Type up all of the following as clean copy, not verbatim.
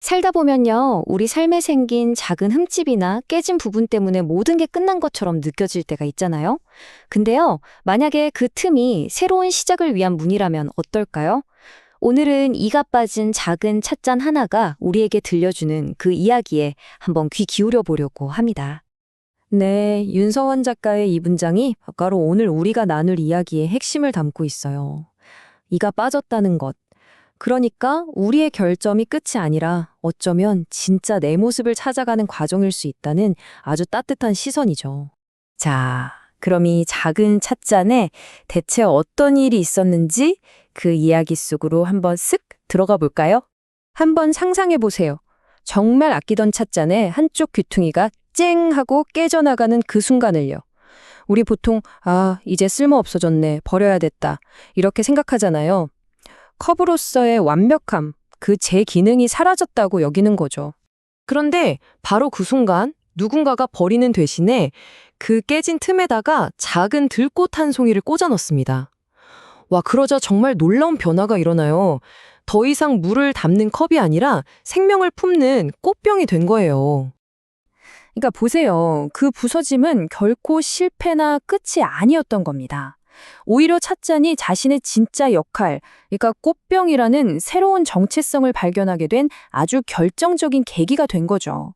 살다 보면요, 우리 삶에 생긴 작은 흠집이나 깨진 부분 때문에 모든 게 끝난 것처럼 느껴질 때가 있잖아요. 근데요, 만약에 그 틈이 새로운 시작을 위한 문이라면 어떨까요? 오늘은 이가 빠진 작은 찻잔 하나가 우리에게 들려주는 그 이야기에 한번 귀 기울여 보려고 합니다. 네, 윤서원 작가의 이 문장이 바로 오늘 우리가 나눌 이야기의 핵심을 담고 있어요. 이가 빠졌다는 것. 그러니까 우리의 결점이 끝이 아니라 어쩌면 진짜 내 모습을 찾아가는 과정일 수 있다는 아주 따뜻한 시선이죠. 자, 그럼 이 작은 찻잔에 대체 어떤 일이 있었는지 그 이야기 속으로 한번 쓱 들어가 볼까요? 한번 상상해 보세요. 정말 아끼던 찻잔에 한쪽 귀퉁이가 쨍 하고 깨져나가는 그 순간을요. 우리 보통 이제 쓸모 없어졌네, 버려야 됐다 이렇게 생각하잖아요. 컵으로서의 완벽함, 그 제 기능이 사라졌다고 여기는 거죠. 그런데 바로 그 순간 누군가가 버리는 대신에 그 깨진 틈에다가 작은 들꽃 한 송이를 꽂아 넣습니다. 와, 그러자 정말 놀라운 변화가 일어나요. 더 이상 물을 담는 컵이 아니라 생명을 품는 꽃병이 된 거예요. 그러니까 보세요. 그 부서짐은 결코 실패나 끝이 아니었던 겁니다. 오히려 찻잔이 자신의 진짜 역할, 그러니까 꽃병이라는 새로운 정체성을 발견하게 된 아주 결정적인 계기가 된 거죠.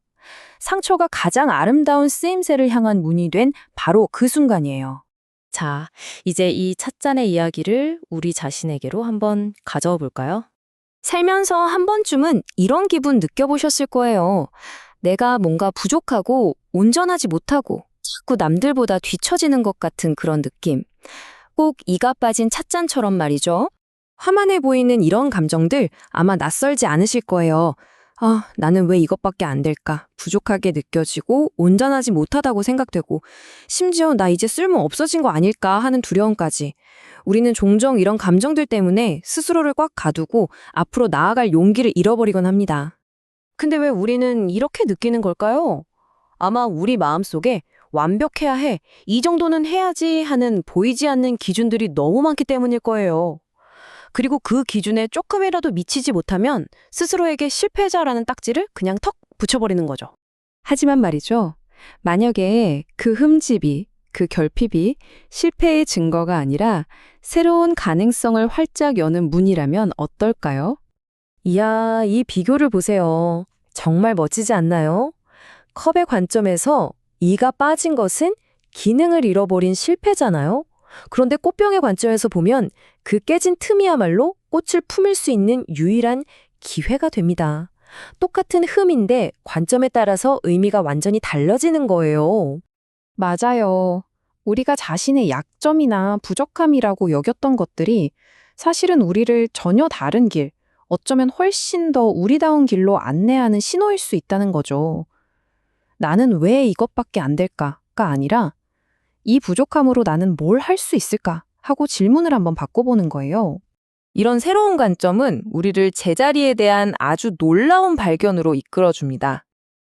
상처가 가장 아름다운 쓰임새를 향한 문이 된 바로 그 순간이에요. 자, 이제 이 찻잔의 이야기를 우리 자신에게로 한번 가져와 볼까요? 살면서 한 번쯤은 이런 기분 느껴보셨을 거예요. 내가 뭔가 부족하고 온전하지 못하고 자꾸 남들보다 뒤처지는 것 같은 그런 느낌. 꼭 이가 빠진 찻잔처럼 말이죠. 화만해 보이는 이런 감정들 아마 낯설지 않으실 거예요. 나는 왜 이것밖에 안 될까? 부족하게 느껴지고 온전하지 못하다고 생각되고 심지어 나 이제 쓸모 없어진 거 아닐까 하는 두려움까지. 우리는 종종 이런 감정들 때문에 스스로를 꽉 가두고 앞으로 나아갈 용기를 잃어버리곤 합니다. 근데 왜 우리는 이렇게 느끼는 걸까요? 아마 우리 마음속에 완벽해야 해, 이 정도는 해야지 하는 보이지 않는 기준들이 너무 많기 때문일 거예요. 그리고 그 기준에 조금이라도 미치지 못하면 스스로에게 실패자라는 딱지를 그냥 턱 붙여버리는 거죠. 하지만 말이죠. 만약에 그 흠집이, 그 결핍이 실패의 증거가 아니라 새로운 가능성을 활짝 여는 문이라면 어떨까요? 이야, 이 비교를 보세요. 정말 멋지지 않나요? 컵의 관점에서 이가 빠진 것은 기능을 잃어버린 실패잖아요. 그런데 꽃병의 관점에서 보면 그 깨진 틈이야말로 꽃을 품을 수 있는 유일한 기회가 됩니다. 똑같은 흠인데 관점에 따라서 의미가 완전히 달라지는 거예요. 맞아요. 우리가 자신의 약점이나 부족함이라고 여겼던 것들이 사실은 우리를 전혀 다른 길, 어쩌면 훨씬 더 우리다운 길로 안내하는 신호일 수 있다는 거죠. 나는 왜 이것밖에 안 될까가 아니라 이 부족함으로 나는 뭘 할 수 있을까 하고 질문을 한번 바꿔보는 거예요. 이런 새로운 관점은 우리를 제자리에 대한 아주 놀라운 발견으로 이끌어줍니다.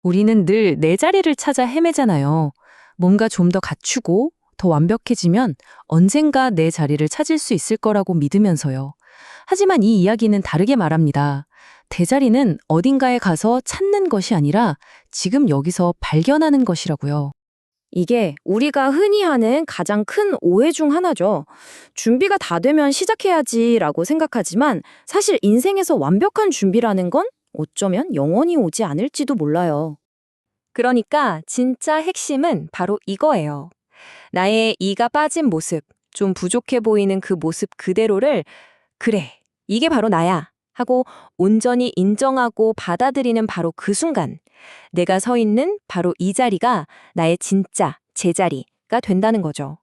우리는 늘 내 자리를 찾아 헤매잖아요. 뭔가 좀 더 갖추고 더 완벽해지면 언젠가 내 자리를 찾을 수 있을 거라고 믿으면서요. 하지만 이 이야기는 다르게 말합니다. 대자리는 어딘가에 가서 찾는 것이 아니라 지금 여기서 발견하는 것이라고요. 이게 우리가 흔히 하는 가장 큰 오해 중 하나죠. 준비가 다 되면 시작해야지라고 생각하지만 사실 인생에서 완벽한 준비라는 건 어쩌면 영원히 오지 않을지도 몰라요. 그러니까 진짜 핵심은 바로 이거예요. 나의 이가 빠진 모습, 좀 부족해 보이는 그 모습 그대로를 그래, 이게 바로 나야 하고 온전히 인정하고 받아들이는 바로 그 순간 내가 서 있는 바로 이 자리가 나의 진짜 제자리가 된다는 거죠.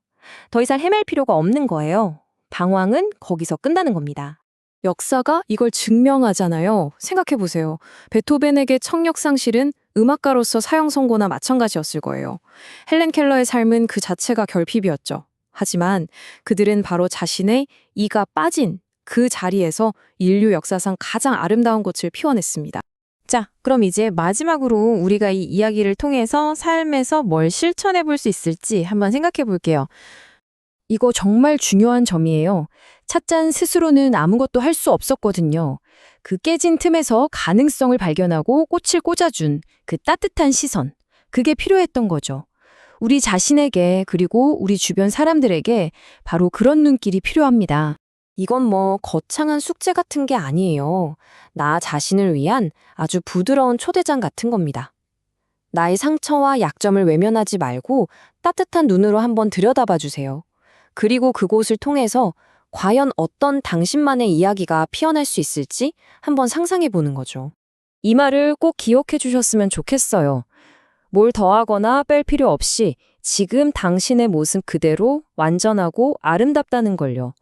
더 이상 헤맬 필요가 없는 거예요. 방황은 거기서 끝나는 겁니다. 역사가 이걸 증명하잖아요. 생각해보세요. 베토벤에게 청력상실은 음악가로서 사형 선고나 마찬가지였을 거예요. 헬렌 켈러의 삶은 그 자체가 결핍이었죠. 하지만 그들은 바로 자신의 이가 빠진 그 자리에서 인류 역사상 가장 아름다운 꽃을 피워냈습니다. 자, 그럼 이제 마지막으로 우리가 이 이야기를 통해서 삶에서 뭘 실천해 볼 수 있을지 한번 생각해 볼게요. 이거 정말 중요한 점이에요. 찻잔 스스로는 아무것도 할 수 없었거든요. 그 깨진 틈에서 가능성을 발견하고 꽃을 꽂아준 그 따뜻한 시선, 그게 필요했던 거죠. 우리 자신에게 그리고 우리 주변 사람들에게 바로 그런 눈길이 필요합니다. 이건 뭐 거창한 숙제 같은 게 아니에요. 나 자신을 위한 아주 부드러운 초대장 같은 겁니다. 나의 상처와 약점을 외면하지 말고 따뜻한 눈으로 한번 들여다봐 주세요. 그리고 그곳을 통해서 과연 어떤 당신만의 이야기가 피어날 수 있을지 한번 상상해 보는 거죠. 이 말을 꼭 기억해 주셨으면 좋겠어요. 뭘 더하거나 뺄 필요 없이 지금 당신의 모습 그대로 완전하고 아름답다는 걸요.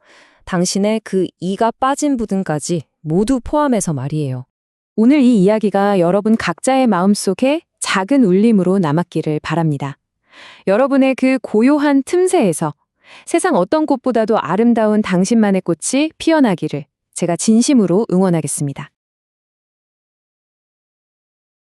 당신의 그 이가 빠진 부분까지 모두 포함해서 말이에요. 오늘 이 이야기가 여러분 각자의 마음속에 작은 울림으로 남았기를 바랍니다. 여러분의 그 고요한 틈새에서 세상 어떤 꽃보다도 아름다운 당신만의 꽃이 피어나기를 제가 진심으로 응원하겠습니다.